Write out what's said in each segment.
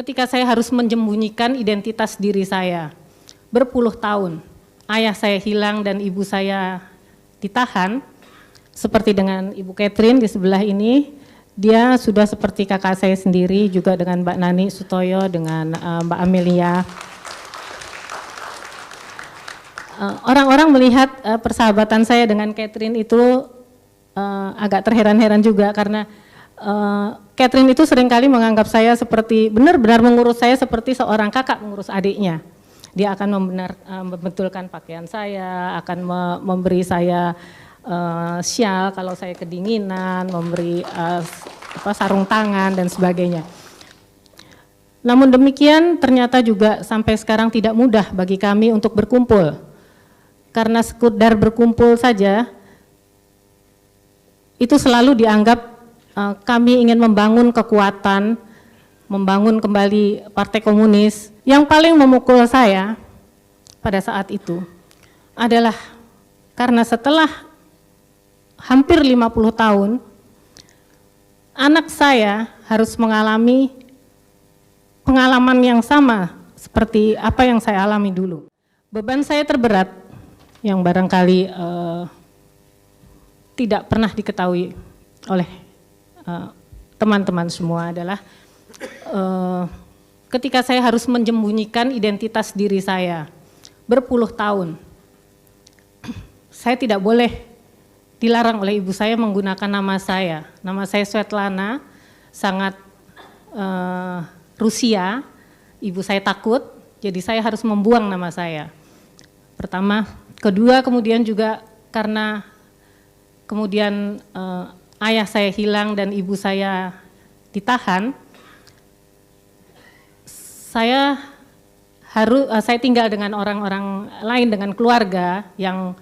ketika saya harus menyembunyikan identitas diri saya. Berpuluh tahun, ayah saya hilang dan ibu saya ditahan, seperti dengan Ibu Catherine di sebelah ini, dia sudah seperti kakak saya sendiri, juga dengan Mbak Nani Sutoyo, dengan Mbak Amelia. Orang-orang melihat persahabatan saya dengan Catherine itu agak terheran-heran juga, karena Catherine itu seringkali menganggap saya seperti, benar-benar mengurus saya seperti seorang kakak mengurus adiknya. Dia akan membetulkan pakaian saya, akan memberi saya syal kalau saya kedinginan, memberi sarung tangan dan sebagainya. Namun demikian ternyata juga sampai sekarang tidak mudah bagi kami untuk berkumpul. Karena sekedar berkumpul saja, itu selalu dianggap kami ingin membangun kekuatan, membangun kembali Partai Komunis. Yang paling memukul saya pada saat itu adalah karena setelah hampir 50 tahun, anak saya harus mengalami pengalaman yang sama seperti apa yang saya alami dulu. Beban saya terberat yang barangkali tidak pernah diketahui oleh teman-teman semua adalah ketika saya harus menyembunyikan identitas diri saya berpuluh tahun. Saya tidak boleh, dilarang oleh ibu saya menggunakan nama saya. Nama saya Svetlana, sangat Rusia. Ibu saya takut, jadi saya harus membuang nama saya. Pertama, kedua kemudian juga karena kemudian ayah saya hilang dan ibu saya ditahan, saya tinggal dengan orang-orang lain, dengan keluarga yang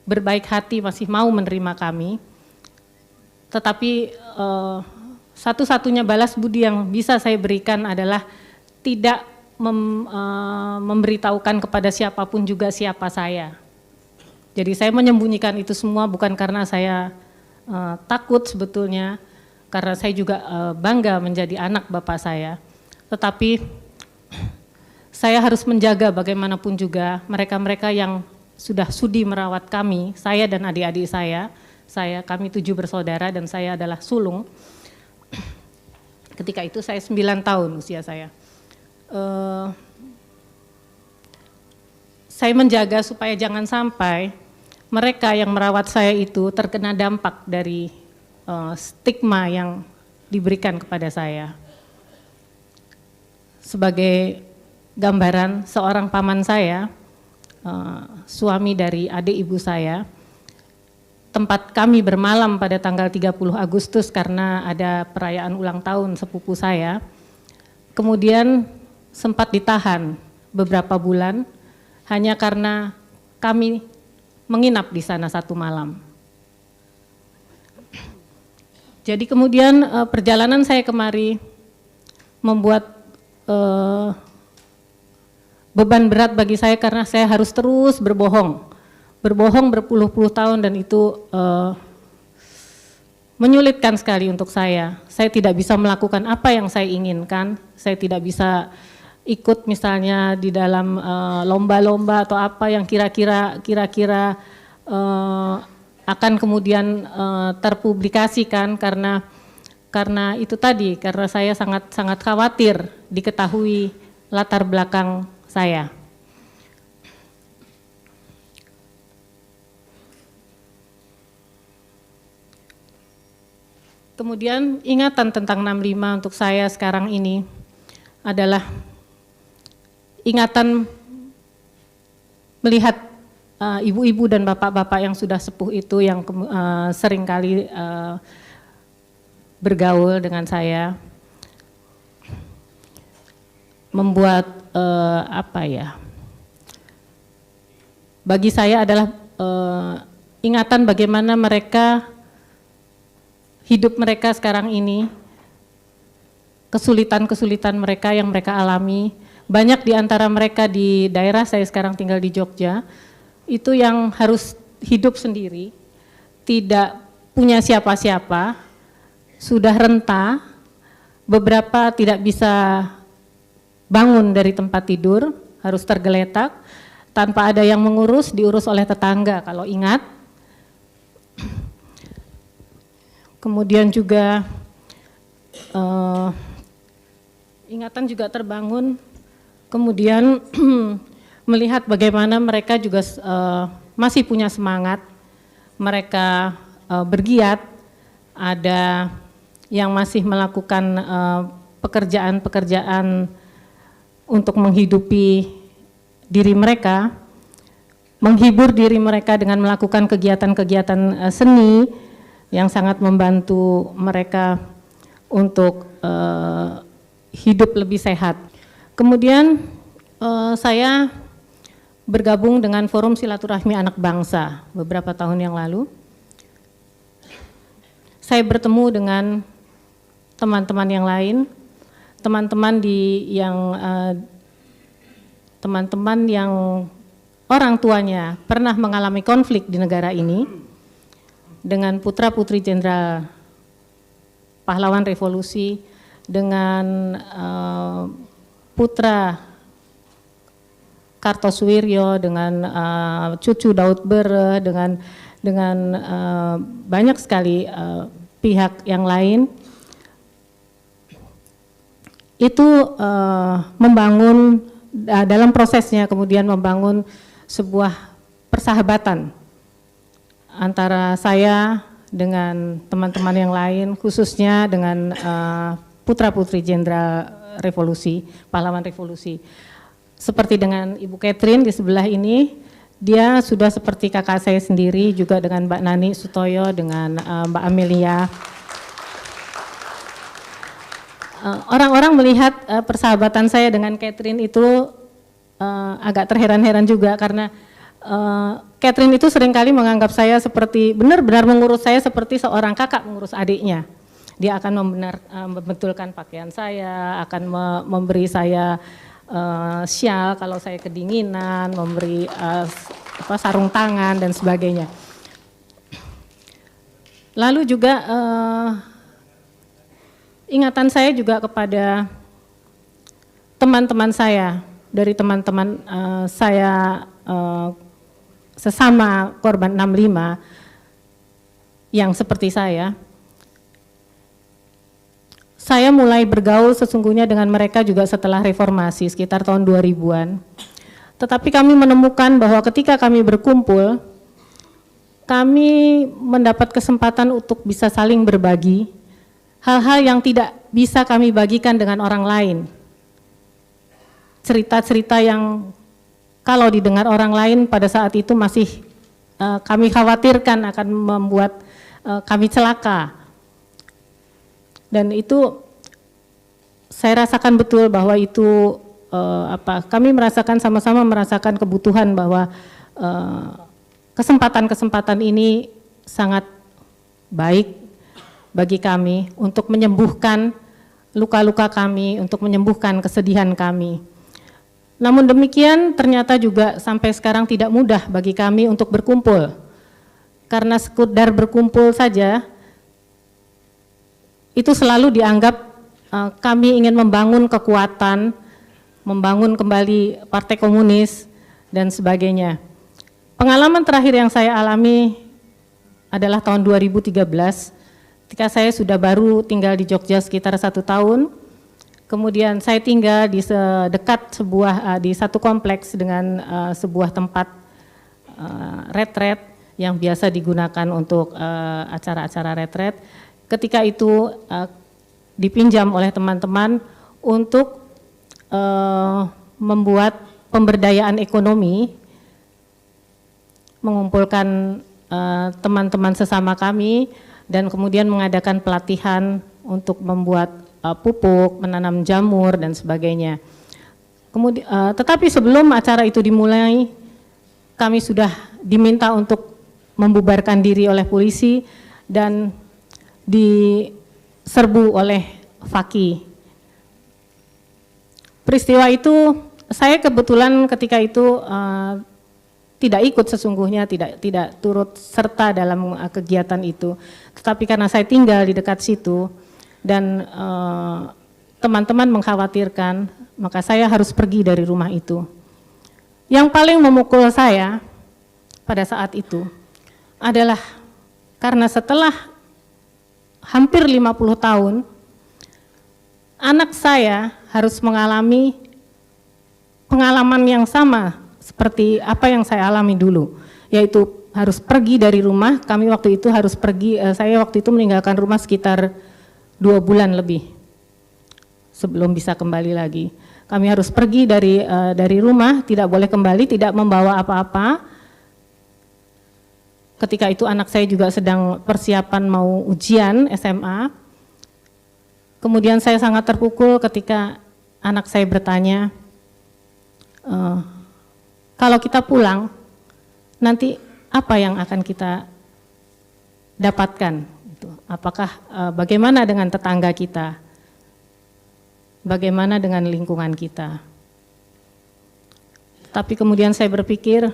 berbaik hati masih mau menerima kami. Tetapi satu-satunya balas budi yang bisa saya berikan adalah tidak memberitahukan kepada siapapun juga siapa saya. Jadi saya menyembunyikan itu semua bukan karena saya takut sebetulnya, karena saya juga bangga menjadi anak bapak saya. Tetapi saya harus menjaga bagaimanapun juga mereka-mereka yang sudah sudi merawat kami, saya dan adik-adik saya, kami 7 bersaudara dan saya adalah sulung. Ketika itu saya 9 tahun usia saya. Saya menjaga supaya jangan sampai mereka yang merawat saya itu terkena dampak dari stigma yang diberikan kepada saya. Sebagai gambaran, seorang paman saya, suami dari adik ibu saya, tempat kami bermalam pada tanggal 30 Agustus karena ada perayaan ulang tahun sepupu saya, kemudian sempat ditahan beberapa bulan hanya karena kami menginap di sana satu malam. Jadi kemudian perjalanan saya kemari membuat beban berat bagi saya karena saya harus terus berbohong berpuluh-puluh tahun, dan itu menyulitkan sekali untuk saya. Saya tidak bisa melakukan apa yang saya inginkan, saya tidak bisa ikut misalnya di dalam lomba-lomba atau apa yang kira-kira akan kemudian terpublikasikan karena itu tadi, karena saya sangat khawatir diketahui latar belakang saya. Kemudian ingatan tentang 65 untuk saya sekarang ini adalah ingatan melihat ibu-ibu dan bapak-bapak yang sudah sepuh itu yang seringkali bergaul dengan saya, membuat bagi saya adalah ingatan bagaimana hidup mereka sekarang ini, kesulitan-kesulitan mereka yang mereka alami. Banyak di antara mereka di daerah saya sekarang tinggal di Jogja, itu yang harus hidup sendiri, tidak punya siapa-siapa, sudah renta, beberapa tidak bisa bangun dari tempat tidur, harus tergeletak, tanpa ada yang mengurus, diurus oleh tetangga kalau ingat. Kemudian juga ingatan juga terbangun, kemudian melihat bagaimana mereka juga masih punya semangat, mereka bergiat, ada yang masih melakukan pekerjaan-pekerjaan untuk menghidupi diri mereka, menghibur diri mereka dengan melakukan kegiatan-kegiatan seni yang sangat membantu mereka untuk hidup lebih sehat. Kemudian saya bergabung dengan Forum Silaturahmi Anak Bangsa beberapa tahun yang lalu. Saya bertemu dengan teman-teman yang lain, teman-teman yang orang tuanya pernah mengalami konflik di negara ini, dengan putra-putri Jenderal Pahlawan Revolusi, dengan putra Kartosuwiryo, dengan cucu Daud Bere, dengan banyak sekali pihak yang lain. Itu membangun dalam prosesnya, kemudian membangun sebuah persahabatan antara saya dengan teman-teman yang lain, khususnya dengan putra-putri Jenderal Revolusi, Pahlawan Revolusi. Seperti dengan Ibu Catherine di sebelah ini, dia sudah seperti kakak saya sendiri, juga dengan Mbak Nani Sutoyo, dengan Mbak Amelia. Orang-orang melihat persahabatan saya dengan Catherine itu agak terheran-heran juga, karena Catherine itu seringkali menganggap saya seperti, benar-benar mengurus saya seperti seorang kakak mengurus adiknya. Dia akan membetulkan pakaian saya, akan memberi saya syal kalau saya kedinginan, memberi sarung tangan dan sebagainya. Lalu juga ingatan saya juga kepada teman-teman saya, dari teman-teman saya sesama korban 65 yang seperti saya mulai bergaul sesungguhnya dengan mereka juga setelah reformasi sekitar tahun 2000-an. Tetapi kami menemukan bahwa ketika kami berkumpul, kami mendapat kesempatan untuk bisa saling berbagi hal-hal yang tidak bisa kami bagikan dengan orang lain. Cerita-cerita yang kalau didengar orang lain pada saat itu masih kami khawatirkan akan membuat kami celaka. Dan itu saya rasakan betul bahwa itu kami merasakan, sama-sama merasakan kebutuhan bahwa kesempatan-kesempatan ini sangat baik bagi kami untuk menyembuhkan luka-luka kami, untuk menyembuhkan kesedihan kami. Namun demikian ternyata juga sampai sekarang tidak mudah bagi kami untuk berkumpul, karena sekedar berkumpul saja itu selalu dianggap kami ingin membangun kekuatan, membangun kembali Partai Komunis dan sebagainya. Pengalaman terakhir yang saya alami adalah tahun 2013, ketika saya sudah baru tinggal di Jogja sekitar 1 tahun. Kemudian saya tinggal di dekat di satu kompleks dengan sebuah tempat retret yang biasa digunakan untuk acara-acara retret. Ketika itu dipinjam oleh teman-teman untuk membuat pemberdayaan ekonomi, mengumpulkan teman-teman sesama kami, dan kemudian mengadakan pelatihan untuk membuat pupuk, menanam jamur dan sebagainya. Kemudian, tetapi sebelum acara itu dimulai, kami sudah diminta untuk membubarkan diri oleh polisi dan diserbu oleh Faki. Peristiwa itu saya kebetulan ketika itu tidak ikut sesungguhnya, tidak turut serta dalam kegiatan itu. Tetapi karena saya tinggal di dekat situ dan teman-teman mengkhawatirkan maka saya harus pergi dari rumah itu. Yang paling memukul saya pada saat itu adalah karena setelah hampir 50 tahun, anak saya harus mengalami pengalaman yang sama seperti apa yang saya alami dulu, yaitu harus pergi dari rumah. Kami waktu itu harus pergi, saya waktu itu meninggalkan rumah sekitar 2 bulan lebih sebelum bisa kembali lagi. Kami harus pergi dari rumah, tidak boleh kembali, tidak membawa apa-apa. Ketika itu anak saya juga sedang persiapan mau ujian SMA. Kemudian saya sangat terpukul ketika anak saya bertanya, kalau kita pulang, nanti apa yang akan kita dapatkan? Apakah bagaimana dengan tetangga kita? Bagaimana dengan lingkungan kita? Tapi kemudian saya berpikir,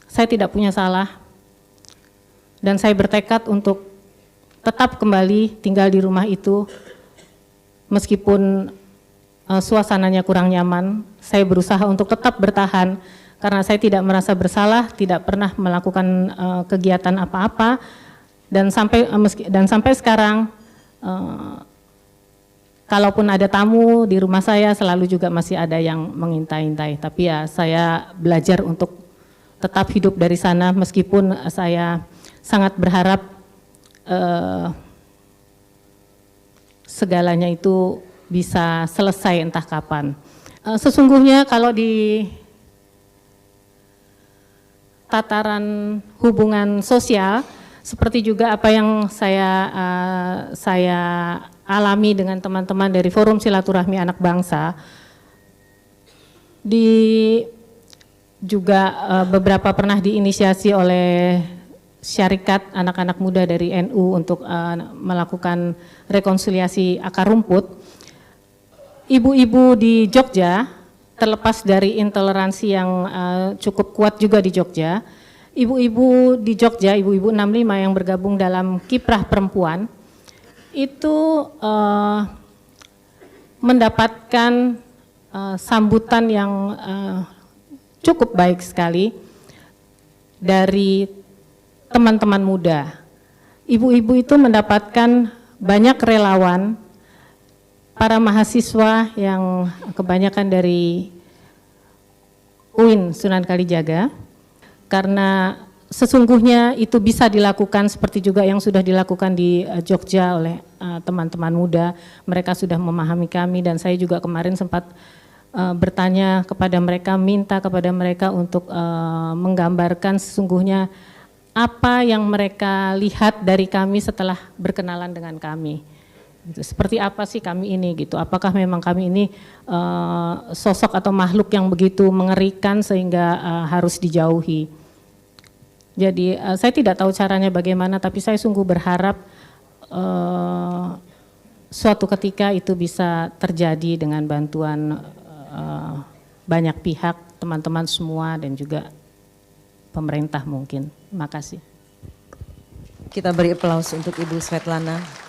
saya tidak punya salah, dan saya bertekad untuk tetap kembali tinggal di rumah itu, meskipun suasananya kurang nyaman. Saya berusaha untuk tetap bertahan, karena saya tidak merasa bersalah, tidak pernah melakukan kegiatan apa-apa, dan sampai sekarang, kalaupun ada tamu di rumah saya, selalu juga masih ada yang mengintai-intai. Tapi ya saya belajar untuk tetap hidup dari sana, meskipun saya sangat berharap segalanya itu bisa selesai entah kapan. Sesungguhnya kalau di tataran hubungan sosial, seperti juga apa yang saya alami dengan teman-teman dari Forum Silaturahmi Anak Bangsa, juga beberapa pernah diinisiasi oleh syarikat anak-anak muda dari NU untuk melakukan rekonsiliasi akar rumput. Ibu-ibu di Jogja, terlepas dari intoleransi yang cukup kuat juga di Jogja, ibu-ibu di Jogja, ibu-ibu 65 yang bergabung dalam Kiprah Perempuan, itu mendapatkan sambutan yang cukup baik sekali dari teman-teman muda. Ibu-ibu itu mendapatkan banyak relawan, para mahasiswa yang kebanyakan dari UIN Sunan Kalijaga, karena sesungguhnya itu bisa dilakukan seperti juga yang sudah dilakukan di Jogja oleh teman-teman muda. Mereka sudah memahami kami, dan saya juga kemarin sempat bertanya kepada mereka, minta kepada mereka untuk menggambarkan sesungguhnya apa yang mereka lihat dari kami setelah berkenalan dengan kami. Seperti apa sih kami ini gitu, apakah memang kami ini sosok atau makhluk yang begitu mengerikan sehingga harus dijauhi. Jadi saya tidak tahu caranya bagaimana, tapi saya sungguh berharap suatu ketika itu bisa terjadi dengan bantuan banyak pihak, teman-teman semua, dan juga pemerintah mungkin. Terima kasih. Kita beri aplaus untuk Ibu Svetlana.